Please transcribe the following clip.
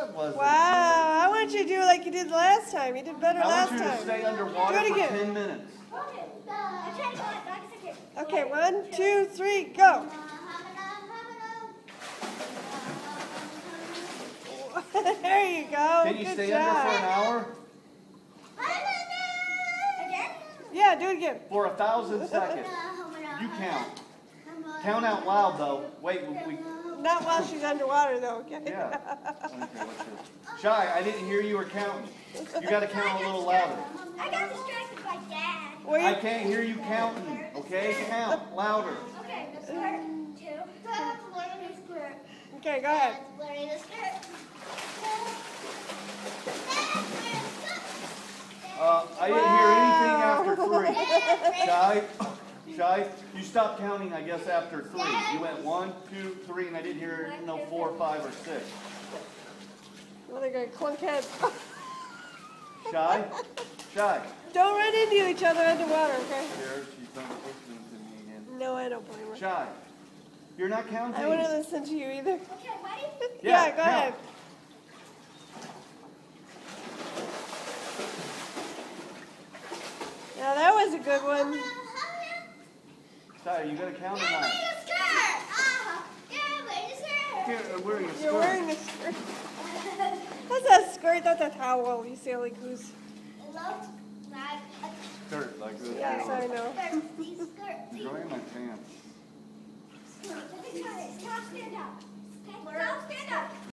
that wasn't Wow, I want you to do it like you did last time. You did better good. I last want you to time. stay underwater Do it for again. 10 minutes. Okay, 1, 2, 3, go. There you go. Can you Good stay job. under for an hour? Yeah, do it again. For 1,000 seconds. You count. Count out loud, though. Wait, we... Not while she's underwater, though, okay? Yeah. Okay, what's this? Shy, I didn't hear you were counting. You got to count a little louder. I got distracted by Dad. Well, I can't hear you counting, okay? Count louder. Okay, the skirt. 2. Dad's wearing a skirt. Okay, go ahead. Dad's wearing a skirt. I didn't hear anything after 3. Shy, you stopped counting, I guess, after 3. You went 1, 2, 3, and I didn't hear, 4, 5, or 6. Well, they're going to clunk heads. Shy? Don't run into each other underwater, okay? There, she's not listening to me again. No, I don't blame her. Shy, you're not counting. I wouldn't listen to you either. Okay, ready? Yeah, go count. ahead. Now that was a good one. Shy, you got to count or Dad's not? wearing a skirt. Dad's wearing a skirt. Here, I'm wearing a skirt. You're wearing a skirt. That's a skirt, that's a towel, you silly goose. It looks like a Skirt, like this. Yes, I know. skirt. Skirt. I'm drawing my pants. Skirt. Stand up. Okay, stand up.